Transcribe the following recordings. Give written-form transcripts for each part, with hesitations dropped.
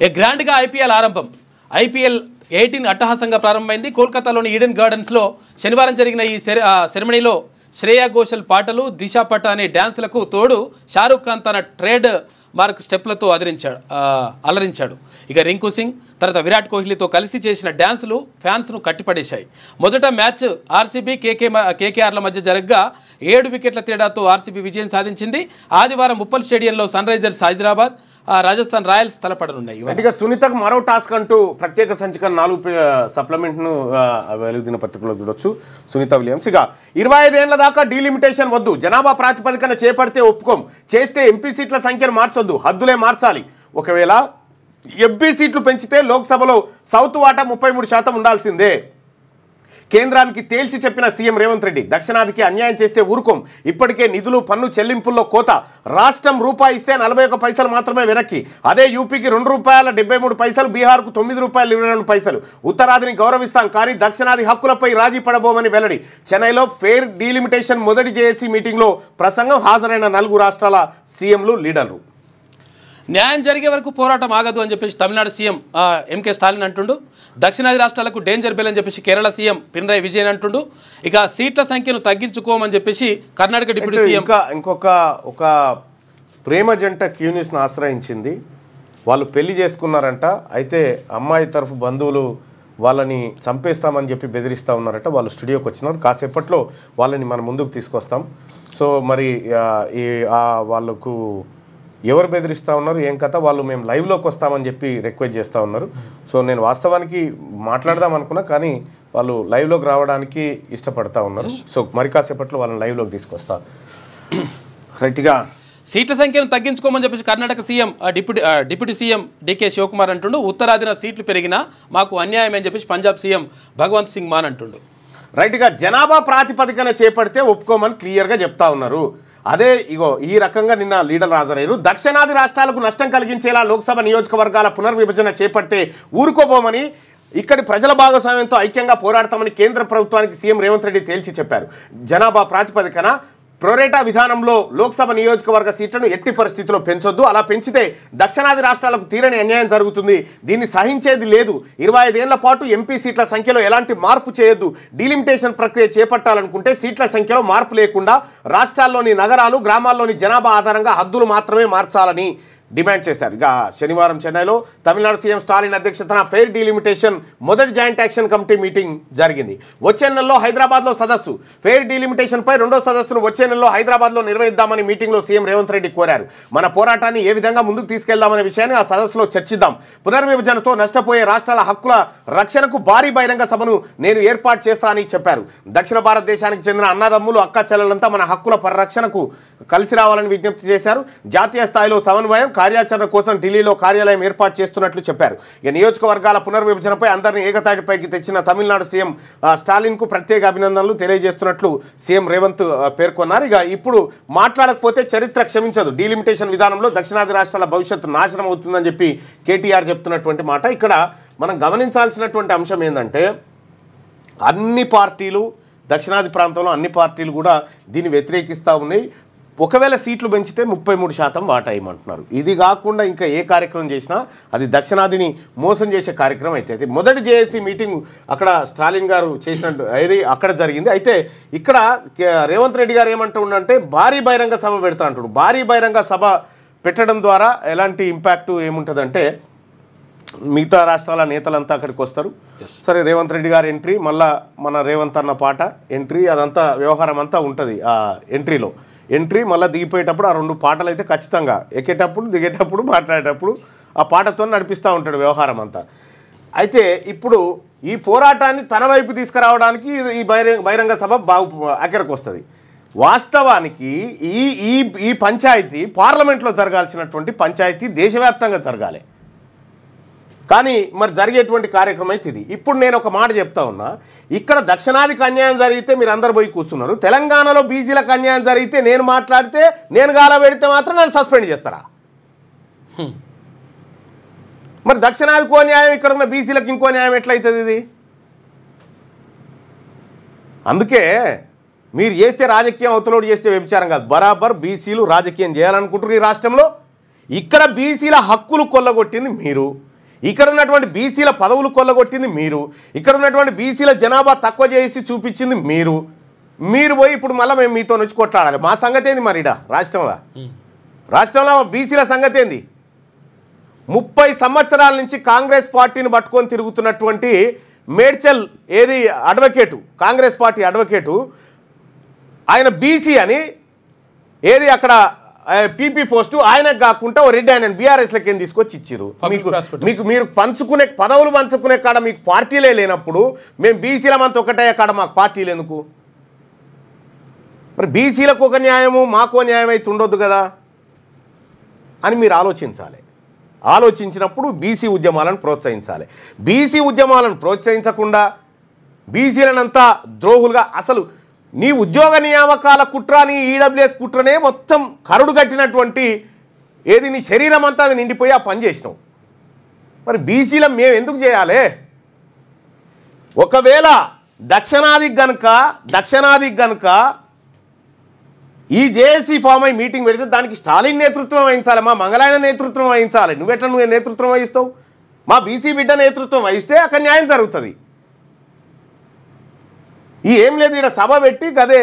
గ్రాండ్గా ఐపీఎల్ ఆరంభం. ఐపీఎల్ 18 అట్టహాసంగా ప్రారంభమైంది. కోల్కతాలోని ఈడెన్ గార్డెన్స్లో శనివారం జరిగిన ఈ సెరమనీలో శ్రేయా ఘోషల్ పాటలు, దిశా పటానీ డ్యాన్సులకు తోడు షారూఖ్ ఖాన్ తన ట్రేడ్ మార్క్ స్టెప్లతో అలరించాడు. ఇక రింకు సింగ్ తర్వాత విరాట్ కోహ్లీతో కలిసి చేసిన డ్యాన్సులు ఫ్యాన్స్ను కట్టిపడేశాయి. మొదట మ్యాచ్ ఆర్సీబీ కేకేఆర్ల మధ్య జరగగా 7 వికెట్ల తేడాతో ఆర్సీబీ విజయం సాధించింది. ఆదివారం ఉప్పల్ స్టేడియంలో Sunrisers Hyderabad, Rajasthan Royals తలపడనున్నాయి. ఇక సునీతకు మరో టాస్క్ అంటూ ప్రత్యేక సంచిక 4 సప్లిమెంట్ను వెలుగు దిన పత్రికలో చూడొచ్చు. సునీత విలియమ్స్ ఇక 25 ఏళ్ల దాకా డీలిమిటేషన్ వద్దు, జనాభా ప్రాతిపదికన చేపడితే ఒప్పుకోం, చేస్తే ఎంపీ సీట్ల సంఖ్యను మార్చొద్దు, హద్దులే మార్చాలి. ఒకవేళ ఎంపీ సీట్లు పెంచితే లోక్సభలో సౌత్ వాటా 33% ఉండాల్సిందే. కేంద్రానికి తేల్చి చెప్పిన సీఎం రేవంత్ రెడ్డి, దక్షిణాదికి అన్యాయం చేస్తే ఊరుకోం, ఇప్పటికే నిధులు పన్ను చెల్లింపుల్లో కోత, రాష్ట్రం రూపాయి ఇస్తే 41 పైసలు మాత్రమే వెనక్కి, అదే యూపీకి ₹2.73, బీహార్కు ₹9.22, ఉత్తరాదిని గౌరవిస్తాం కానీ దక్షిణాది హక్కులపై రాజీ పడబోమని వెల్లడి. చెన్నైలో ఫెయిర్ డీలిమిటేషన్ మొదటి జేఏసీ మీటింగ్లో ప్రసంగం, హాజరైన 4 రాష్ట్రాల సీఎంలు, లీడర్లు. న్యాయం జరిగే వరకు పోరాటం ఆగదు అని చెప్పేసి తమిళనాడు సీఎం ఎంకే స్టాలిన్ అంటుండు. దక్షిణాది రాష్ట్రాలకు డేంజర్ బెల్ అని చెప్పేసి కేరళ సీఎం పినరయ్ విజయన్ అంటుండు. ఇక సీట్ల సంఖ్యను తగ్గించుకోమని చెప్పేసి కర్ణాటక డిప్యూటీ సీఎం. ఇంకొక ప్రేమ జంట క్యూనిస్ను ఆశ్రయించింది. వాళ్ళు పెళ్లి చేసుకున్నారంట. అయితే అమ్మాయి తరఫు బంధువులు వాళ్ళని చంపేస్తామని చెప్పి బెదిరిస్తూ ఉన్నారట. వాళ్ళు స్టూడియోకి వచ్చినారు. కాసేపట్లో వాళ్ళని మన ముందుకు తీసుకొస్తాం. సో మరి వాళ్ళకు ఎవరు బెదిరిస్తూ ఉన్నారు, ఏం కథ, వాళ్ళు మేము లైవ్లోకి వస్తామని చెప్పి రిక్వెస్ట్ చేస్తూ ఉన్నారు. సో నేను వాస్తవానికి మాట్లాడదాం అనుకున్నా, కానీ వాళ్ళు లైవ్లోకి రావడానికి ఇష్టపడతా ఉన్నారు. సో మరి కాసేపట్లో వాళ్ళని లైవ్లోకి తీసుకొస్తా. రైట్గా సీట్ల సంఖ్యను తగ్గించుకోమని చెప్పేసి Karnataka CM deputy CM DK Shivakumar అంటుండు. ఉత్తరాదిన సీట్లు పెరిగినా మాకు అన్యాయం అని చెప్పేసి పంజాబ్ సీఎం భగవంత్ సింగ్ మాన్ అంటుండు. రైట్గా జనాభా ప్రాతిపదికన చేపడితే ఒప్పుకోమని క్లియర్గా చెప్తా ఉన్నారు. అదే ఈ రకంగా నిన్న లీడర్ హాజరయ్యారు. దక్షిణాది రాష్ట్రాలకు నష్టం కలిగించేలా లోక్సభ నియోజకవర్గాల పునర్విభజన చేపడితే ఊరుకోబోమని, ఇక్కడి ప్రజల భాగస్వామ్యంతో ఐక్యంగా పోరాడతామని కేంద్ర ప్రభుత్వానికి సీఎం రేవంత్ రెడ్డి తేల్చి చెప్పారు. జనాభా ప్రాతిపదికన ప్రొరేటా విధానంలో లోక్సభ నియోజకవర్గ సీట్లను ఎట్టి పరిస్థితుల్లో పెంచొద్దు, అలా పెంచితే దక్షిణాది రాష్ట్రాలకు తీరని అన్యాయం జరుగుతుంది, దీన్ని సహించేది లేదు. 25 ఏళ్ల పాటు ఎంపీ సీట్ల సంఖ్యలో ఎలాంటి మార్పు చేయొద్దు, డీలిమిటేషన్ ప్రక్రియ చేపట్టాలనుకుంటే సీట్ల సంఖ్యలో మార్పు లేకుండా రాష్ట్రాల్లోని నగరాలు, గ్రామాల్లోని జనాభా ఆధారంగా హద్దులు మాత్రమే మార్చాలని డిమాండ్ చేశారు. ఇక శనివారం చెన్నైలో తమిళనాడు సీఎం స్టాలిన్ అధ్యక్షతన ఫెయిర్ డీలిమిటేషన్ మొదటి జాయింట్ యాక్షన్ కమిటీ మీటింగ్ జరిగింది. వచ్చే నెలలో హైదరాబాద్లో సదస్సు, ఫెయిర్ డీలిమిటేషన్పై 2వ సదస్సును వచ్చే నెలలో హైదరాబాద్లో నిర్వహిద్దామని మీటింగ్లో సీఎం రేవంత్ రెడ్డి కోరారు. మన పోరాటాన్ని ఏ విధంగా ముందుకు తీసుకెళ్దామనే విషయాన్ని ఆ సదస్సులో చర్చిద్దాం. పునర్విభజనతో నష్టపోయే రాష్ట్రాల హక్కుల రక్షణకు భారీ బహిరంగ సభను నేను ఏర్పాటు చేస్తా అని చెప్పారు. దక్షిణ భారతదేశానికి చెందిన అన్నదమ్ములు, అక్క చెల్లెలంతా మన హక్కుల పరిరక్షణకు కలిసి రావాలని విజ్ఞప్తి చేశారు. జాతీయ స్థాయిలో సమన్వయం, కార్యాచరణ కోసం ఢిల్లీలో కార్యాలయం ఏర్పాటు చేస్తున్నట్లు చెప్పారు. ఇక నియోజకవర్గాల పునర్విభజనపై అందరినీ ఏకతాటిపైకి తెచ్చిన తమిళనాడు సీఎం స్టాలిన్కు ప్రత్యేక అభినందనలు తెలియజేస్తున్నట్లు సీఎం రేవంత్ పేర్కొన్నారు. ఇక ఇప్పుడు మాట్లాడకపోతే చరిత్ర క్షమించదు, డీలిమిటేషన్ విధానంలో దక్షిణాది రాష్ట్రాల భవిష్యత్తు నాశనం అవుతుందని చెప్పి కేటీఆర్ చెప్తున్నటువంటి మాట. ఇక్కడ మనం గమనించాల్సినటువంటి అంశం ఏంటంటే, అన్ని పార్టీలు, దక్షిణాది ప్రాంతంలో అన్ని పార్టీలు కూడా దీన్ని వ్యతిరేకిస్తూ ఉన్నాయి. ఒకవేళ సీట్లు పెంచితే 33% వాటా ఇవ్వమంటున్నారు. ఇది కాకుండా ఇంకా ఏ కార్యక్రమం చేసినా అది దక్షిణాదిని మోసం చేసే కార్యక్రమం అయితే మొదటి జేఏసీ మీటింగ్ అక్కడ స్టాలిన్ గారు చేసినట్టు అది అక్కడ జరిగింది. అయితే ఇక్కడ రేవంత్ రెడ్డి గారు ఏమంటుండంటే భారీ బహిరంగ సభ పెడతా అంటాడు. భారీ బహిరంగ సభ పెట్టడం ద్వారా ఎలాంటి ఇంపాక్ట్ ఏముంటుందంటే, మిగతా రాష్ట్రాల నేతలంతా అక్కడికి వస్తారు. సరే, రేవంత్ రెడ్డి గారు ఎంట్రీ, మళ్ళీ మన రేవంత్ అన్న పాట ఎంట్రీ, అదంతా వ్యవహారం అంతా ఉంటుంది. ఆ ఎంట్రీ మళ్ళీ దిగిపోయేటప్పుడు ఆ 2 పాటలు అయితే ఖచ్చితంగా, ఎక్కేటప్పుడు దిగేటప్పుడు మాట్లాడేటప్పుడు ఆ పాటతో నడిపిస్తూ ఉంటాడు వ్యవహారం అంతా. అయితే ఇప్పుడు ఈ పోరాటాన్ని తన వైపు తీసుకురావడానికి ఈ బహిరంగ సభ అక్కడికి వస్తుంది. వాస్తవానికి ఈ పంచాయతీ పార్లమెంట్లో జరగాల్సినటువంటి పంచాయతీ దేశవ్యాప్తంగా జరగాలి. కానీ మరి జరిగేటువంటి కార్యక్రమం అయితే ఇది. ఇప్పుడు నేను ఒక మాట చెప్తా ఉన్నా, ఇక్కడ దక్షిణాదికి అన్యాయం జరిగితే మీరు అందరు పోయి కూర్చున్నారు. తెలంగాణలో బీసీలకు అన్యాయం జరిగితే నేను మాట్లాడితే, నేను గాల పెడితే మాత్రం నన్ను సస్పెండ్ చేస్తారా? మరి దక్షిణాదికో న్యాయం, ఇక్కడ ఉన్న బీసీలకు ఇంకో న్యాయం ఎట్లయితుంది ఇది? అందుకే మీరు చేస్తే రాజకీయం, అవతలోడు చేస్తే వ్యభిచారం కాదు. బరాబర్ బీసీలు రాజకీయం చేయాలనుకుంటున్నారు ఈ రాష్ట్రంలో. ఇక్కడ బీసీల హక్కులు కొల్లగొట్టింది మీరు. ఇక్కడ ఉన్నటువంటి బీసీల పదవులు కొల్లగొట్టింది మీరు, ఇక్కడ ఉన్నటువంటి బీసీల జనాభా తక్కువ చేసి చూపించింది మీరు. మీరు పోయి ఇప్పుడు మళ్ళీ మేము మీతో నుంచి కొట్లాడాలి. మా సంగతి ఏంది మరి ఇడా రాష్ట్రంలో బీసీల సంగతి ఏంది? 30 సంవత్సరాల నుంచి కాంగ్రెస్ పార్టీని పట్టుకొని తిరుగుతున్నటువంటి మేడ్చల్ ఏది అడ్వకేటు, కాంగ్రెస్ పార్టీ అడ్వకేటు, ఆయన బీసీ అని ఏది అక్కడ పీపీ పోస్టు ఆయనకు కాకుండా ఓ రెడ్డి ఆయన బీఆర్ఎస్లకి ఏం తీసుకొచ్చి ఇచ్చారు. మీకు మీరు పంచుకునే పదవులు పంచుకునే కాడ మీకు పార్టీలే లేనప్పుడు మేము బీసీలమంతా ఒకటే కాడ మాకు పార్టీలు ఎందుకు? మరి బీసీలకు ఒక న్యాయము మాకో న్యాయం అయితే ఉండొద్దు కదా అని మీరు ఆలోచించాలి. ఆలోచించినప్పుడు బీసీ ఉద్యమాలను ప్రోత్సహించాలి. బీసీ ఉద్యమాలను ప్రోత్సహించకుండా బీసీలనంతా ద్రోహులుగా, అసలు నీ ఉద్యోగ నియామకాల కుట్ర, నీ ఈడబ్ల్యూఎస్ కుట్రనే మొత్తం కరుడు కట్టినటువంటి ఏది నీ శరీరం అంతా అది నిండిపోయి ఆ పని చేసినావు. మరి బీసీలం మేము ఎందుకు చేయాలి? ఒకవేళ దక్షిణాదికి గనుక ఈ జేఏసీ ఫామ్ అయి మీటింగ్ పెడితే దానికి స్టాలిన్ నేతృత్వం వహించాలి, మా మంగళాయన నేతృత్వం వహించాలి. నువ్వు నేతృత్వం వహిస్తావు? మా బీసీ బిడ్డ నేతృత్వం వహిస్తే అక్కడ న్యాయం జరుగుతుంది. ఈ ఏం లేదు, ఇక్కడ సభ పెట్టి గదే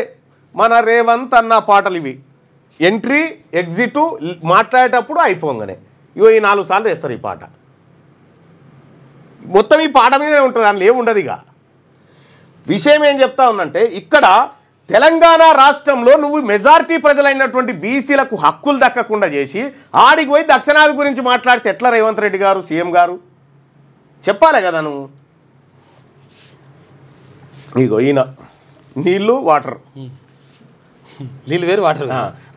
మన రేవంత్ అన్న పాటలు ఇవి ఎంట్రీ ఎగ్జిట్ మాట్లాడేటప్పుడు అయిపోగానే ఇగో ఈ 4 సార్లు వేస్తారు ఈ పాట. మొత్తం ఈ పాట మీదనే ఉంటుంది, అందులో ఏముండదు. ఇక విషయం ఏం చెప్తా ఉందంటే, ఇక్కడ తెలంగాణ రాష్ట్రంలో నువ్వు మెజారిటీ ప్రజలైనటువంటి బీసీలకు హక్కులు దక్కకుండా చేసి ఆడికి పోయి దక్షిణాది గురించి మాట్లాడితే ఎట్లా రేవంత్ రెడ్డి గారు సీఎం గారు చెప్పాలి కదా నువ్వు? ఇగో ఈయన నీళ్ళు వాటర్, నీళ్ళు వేరు వాటర్.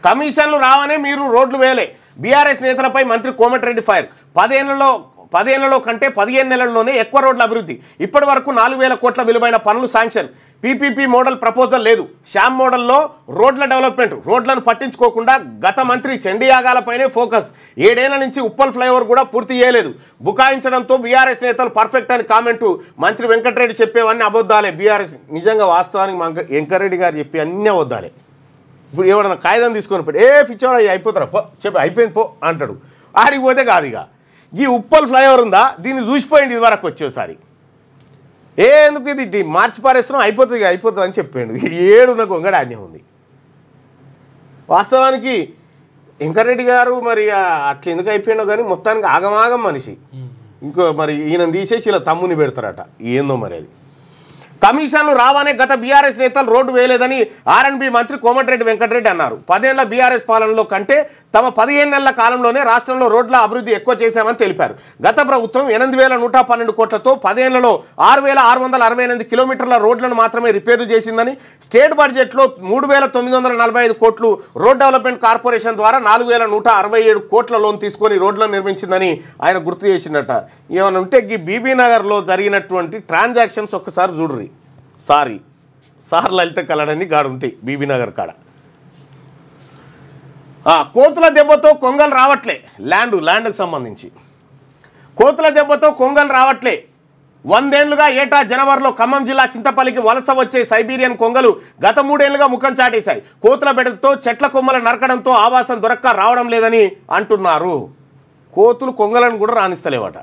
కమిషన్లు రావనే మీరు రోడ్లు వేయలే. బీఆర్ఎస్ నేతలపై మంత్రి కోమటిరెడ్డి ఫైర్. 10 ఏళ్లలో కంటే 15 నెలల్లోనే ఎక్కువ రోడ్ల అభివృద్ధి. ఇప్పటి వరకు 4,000 కోట్ల విలువైన పనులు శాంక్షన్. పీపీపీ మోడల్ ప్రపోజల్ లేదు. శ్యామ్ మోడల్లో రోడ్ల డెవలప్మెంట్. రోడ్లను పట్టించుకోకుండా గత మంత్రి చండీయాగాలపైనే ఫోకస్. 7 ఏళ్ల నుంచి ఉప్పల్ ఫ్లైఓవర్ కూడా పూర్తి చేయలేదు. బుకాయించడంతో బీఆర్ఎస్ నేతలు పర్ఫెక్ట్ అని కామెంటు. మంత్రి వెంకటరెడ్డి చెప్పేవన్నీ అబద్ధాలే. బీఆర్ఎస్ నిజంగా వాస్తవానికి వెంకటరెడ్డి గారు చెప్పి అన్నీ అబద్ధాలే. ఇప్పుడు ఎవడన్నా కాగితం తీసుకొని పెట్టి పిచ్చోడ అయిపోతారా పో చెప్పి అయిపోయింది పో అంటాడు. ఆడికి పోతే కాదు. ఇక ఈ ఉప్పల్ ఫ్లైఓవర్ ఉందా, దీన్ని చూసిపోయింది ఇదివరకు వచ్చేసారి. ఎందుకు ఇది మార్చి పారేస్తున్నాం అయిపోతుంది అని చెప్పాడు. 7 గొంగడ అన్యం ఉంది. వాస్తవానికి వెంకరెడ్డి గారు మరి అట్లా ఎందుకు అయిపోయాడో కానీ మొత్తానికి ఆగమాగం మనిషి. ఇంకో మరి ఈయన తీసేసి ఇలా తమ్ముని పెడతారట, ఏందో మరి అది. కమిషన్లు రావనే గత బీఆర్ఎస్ నేతలు రోడ్డు వేయలేదని ఆర్ఎండ్బి మంత్రి కోమటిరెడ్డి వెంకటరెడ్డి అన్నారు. 10 ఏళ్ల బీఆర్ఎస్ పాలనలో కంటే తమ 15 నెలల కాలంలోనే రాష్ట్రంలో రోడ్ల అభివృద్ధి ఎక్కువ చేశామని తెలిపారు. గత ప్రభుత్వం 8,112 కోట్లతో 10 ఏళ్లలో 6,668 కిలోమీటర్ల రోడ్లను మాత్రమే రిపేర్లు చేసిందని, స్టేట్ బడ్జెట్లో 3,945 కోట్లు రోడ్ డెవలప్మెంట్ కార్పొరేషన్ ద్వారా 4,167 కోట్ల లోన్ తీసుకొని రోడ్లను నిర్మించిందని ఆయన గుర్తు చేసిందట. ఏమైనా ఉంటే ఈ బీబీ నగర్లో జరిగినటువంటి ట్రాన్సాక్షన్స్ ఒక్కసారి చూడ్రి. సార్ లలిత కళని గాడుంటాయి బీబీనగర్ కాడ. కోతుల దెబ్బతో కొంగలు రావట్లే. ల్యాండ్కు సంబంధించి కోతుల దెబ్బతో కొంగలు రావట్లే. 100 ఏళ్లుగా ఏటా జనవరిలో ఖమ్మం జిల్లా చింతపల్లికి వలస వచ్చే సైబీరియన్ కొంగలు గత 3 ఏళ్లుగా ముఖం చాటేశాయి. కోతుల బెడతో చెట్ల కొమ్మలు నరకడంతో ఆవాసం దొరక్క రావడం లేదని అంటున్నారు. కోతులు కొంగలను కూడా రాణిస్తలేవట,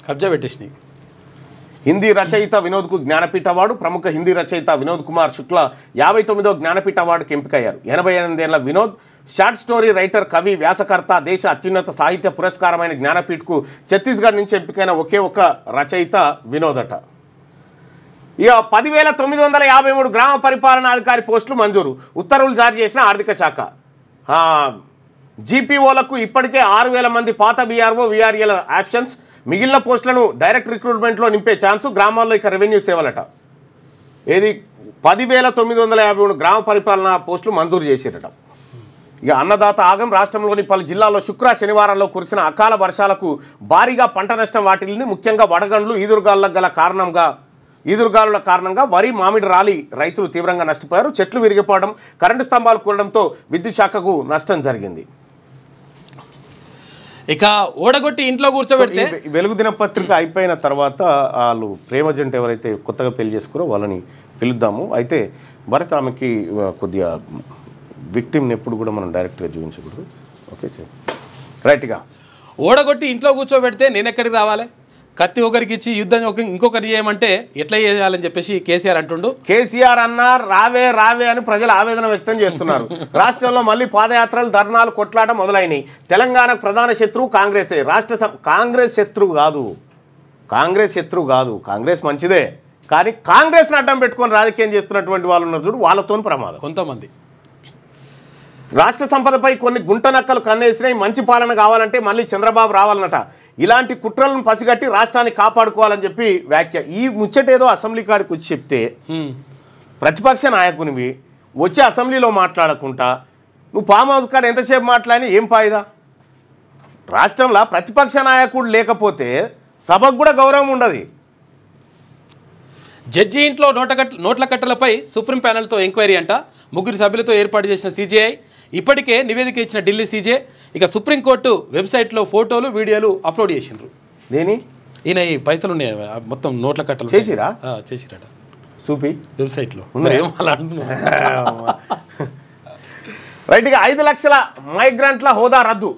కబ్జా పెట్టేసినాయి. హిందీ రచయిత వినోద్కు జ్ఞానపీఠ అవార్డు. ప్రముఖ హిందీ రచయిత వినోద్ కుమార్ శుక్లా 59వ జ్ఞానపీఠ అవార్డుకి ఎంపికయ్యారు. 88 ఏళ్ల వినోద్ షార్ట్ స్టోరీ రైటర్, కవి, వ్యాసకర్త. దేశ అత్యున్నత సాహిత్య పురస్కారమైన జ్ఞానపీఠకు ఛత్తీస్గఢ్ నుంచి ఎంపికైన ఒకే ఒక రచయిత వినోదట. ఇక 10,953 గ్రామ పరిపాలనాధికారి పోస్టులు మంజూరు. ఉత్తర్వులు జారీ చేసిన ఆర్థిక శాఖ. జీపీఓలకు ఇప్పటికే 6,000 మంది పాత బీఆర్ఓ వీఆర్ఏల ఆప్షన్స్. మిగిలిన పోస్టులను డైరెక్ట్ రిక్రూట్మెంట్లో నింపే ఛాన్సు. గ్రామాల్లో ఇక రెవెన్యూ సేవలట. ఏది 10,953 గ్రామ పరిపాలనా పోస్టులు మంజూరు చేసేటట. ఇక అన్నదాత ఆగం. రాష్ట్రంలోని పలు జిల్లాల్లో శనివారంలో కురిసిన అకాల వర్షాలకు భారీగా పంట నష్టం వాటిల్లింది. ముఖ్యంగా వడగండ్లు, ఈదురుగాలుల కారణంగా వరి, మామిడి రాలి రైతులు తీవ్రంగా నష్టపోయారు. చెట్లు విరిగిపోవడం, కరెంటు స్తంభాలు కూలడంతో విద్యుత్ శాఖకు నష్టం జరిగింది. ఇక ఓడగొట్టి ఇంట్లో కూర్చోబెడితే వెలుగు దినపత్రిక అయిపోయిన తర్వాత వాళ్ళు ప్రేమ జంట ఎవరైతే కొత్తగా పెళ్లి చేసుకురో వాళ్ళని పిలుద్దాము. అయితే భరత్ ఆమెకి కొద్దిగా విక్టిమ్ని ఎప్పుడు కూడా మనం డైరెక్ట్గా చూపించకూడదు. ఓకే రైట్గా ఓడగొట్టి ఇంట్లో కూర్చోబెడితే నేను ఎక్కడికి రావాలి? కత్తి ఒకరికి ఇచ్చి యుద్ధం ఇంకొకరు చేయమంటే ఎట్లా చేయాలని చెప్పేసి కేసీఆర్ అంటుండు. కేసీఆర్ అన్నారు రావే రావే అని ప్రజలు ఆవేదన వ్యక్తం చేస్తున్నారు. రాష్ట్రంలో మళ్ళీ పాదయాత్రలు, ధర్నాలు, కొట్లాట మొదలైనవి. తెలంగాణకు ప్రధాన శత్రువు కాంగ్రెసే. కాంగ్రెస్ శత్రువు కాదు, కాంగ్రెస్ మంచిదే, కానీ కాంగ్రెస్ని అడ్డం పెట్టుకొని రాజకీయం చేస్తున్నటువంటి వాళ్ళు ఉన్నారు చూడు, వాళ్ళతో ప్రమాదం. కొంతమంది రాష్ట్ర సంపదపై కొన్ని గుంటనక్కలు కన్నేసినాయి. మంచి పాలన కావాలంటే మళ్ళీ చంద్రబాబు రావాలన్నట. ఇలాంటి కుట్రలను పసిగట్టి రాష్ట్రాన్ని కాపాడుకోవాలని చెప్పి వ్యాఖ్య. ఈ ముచ్చటేదో అసెంబ్లీ కాడికి వచ్చి చెప్తే ప్రతిపక్ష నాయకునివి వచ్చి అసెంబ్లీలో మాట్లాడకుండా నువ్వు ఫామ్ హౌస్ కాడ ఎంతసేపు మాట్లాడినా ఏం ఫాయిదా? రాష్ట్రంలో ప్రతిపక్ష నాయకుడు లేకపోతే సభకు కూడా గౌరవం ఉండదు. జడ్జి ఇంట్లో నోట్ల కట్టలపై సుప్రీం ప్యానెల్తో ఎంక్వైరీ అంట. 3 సభ్యులతో ఏర్పాటు చేసిన సిజేఐ ఇప్పటికే నివేదిక ఇచ్చిన ఢిల్లీ సీజే ఇక సుప్రీంకోర్టు వెబ్సైట్లో ఫోటోలు, వీడియోలు అప్లోడ్ చేసిండ్రు. దేని ఈయన ఈ పైసలు ఉన్నాయి మొత్తం నోట్ల కట్టలు చేసిరట చూపి వెబ్సైట్లో. రైట్గా 5 లక్షల మైగ్రెంట్ల హోదా రద్దు.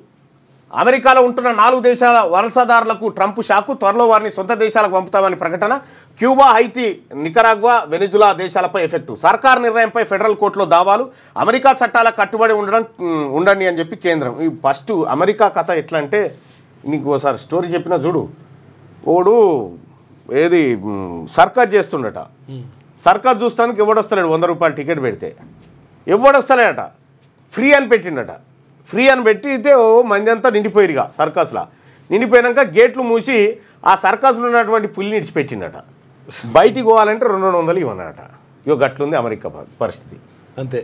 అమెరికాలో ఉంటున్న 4 దేశాల వలసదారులకు ట్రంప్ షాకు. త్వరలో వారిని సొంత దేశాలకు పంపుతామని ప్రకటన. క్యూబా, హైతీ, నికరాగ్వా, వెనిజులా దేశాలపై ఎఫెక్టు. సర్కార్ నిర్ణయంపై ఫెడరల్ కోర్టులో దావాలు. అమెరికా చట్టాలకు కట్టుబడి ఉండండి అని చెప్పి కేంద్రం. ఈ ఫస్ట్ అమెరికా కథ ఎట్లా అంటే, నీకు ఒకసారి స్టోరీ చెప్పినా చూడు. ఓడు ఏది సర్కస్ చేస్తుండట. సర్కస్ చూస్తానికి ఎవడొస్తలేడు. 100 రూపాయలు టికెట్ పెడితే ఎవడొస్తలేడట. ఫ్రీ అని పెట్టిండట. ఫ్రీ అని పెట్టితే ఓ మంది అంతా నిండిపోయిరుగా సర్కస్లో. నిండిపోయాక గేట్లు మూసి ఆ సర్కస్లో ఉన్నటువంటి పులిని ఇడిచిపెట్టిండట. బయటికి పోవాలంటే 200 ఇవ్వనట. ఇగో గట్లుంది అమెరికా పరిస్థితి. అంతే.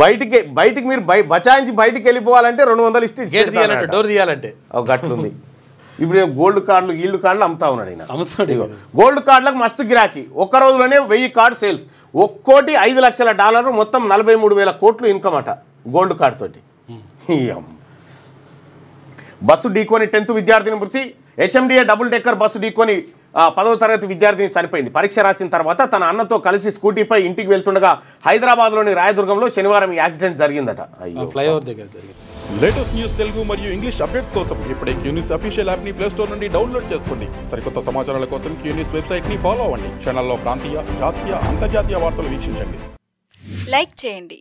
బయటికి మీరు బచాయించి బయటికి వెళ్ళిపోవాలంటే 200 ఇస్తే డోర్ తీయాలంటే గట్లుంది. ఇప్పుడు గోల్డ్ కార్డులు, ఈల్డ్ కార్డులు అమ్ముతా ఉన్నాడు ఈయన. గోల్డ్ కార్డులకు మస్తు గిరాకీ. ఒక్క రోజులోనే 1000 కార్డు సేల్స్. ఒక్కోటి $5 లక్షల, మొత్తం 43,000 కోట్లు ఇన్కమ్ అట గోల్డ్ కార్డు తోటి. బస్సు ఢీకొని 10th విద్యార్థిని మృతి. హెచ్ఎండిఏ డబుల్ డెక్కర్ బస్సు ఢీకొని 10వ తరగతి విద్యార్థిని చనిపోయింది. పరీక్ష రాసిన తర్వాత తన అన్నతో కలిసి స్కూటీపై ఇంటికి వెళ్తుండగా హైదరాబాద్లోని రాయదుర్గంలో శనివారం ఈ యాక్సిడెంట్ జరిగిందట. ఫ్లైఓవర్ దగ్గర జరిగింది. లేటెస్ట్ న్యూస్ తెలుగు మరియు ఇంగ్లీష్ అప్డేట్స్ కోసం ఇప్పుడే క్యూన్యూస్ అఫీషియల్ యాప్ ని ప్లే స్టోర్ నుండి డౌన్లోడ్ చేసుకోండి. సరికొత్త సమాచారాల కోసం క్యూన్యూస్ వెబ్సైట్ ని ఫాలో అవ్వండి. ఛానల్లో ప్రాంతీయ, జాతీయ, అంతర్జాతీయ వార్తలు వీక్షించండి. లైక్ చేయండి.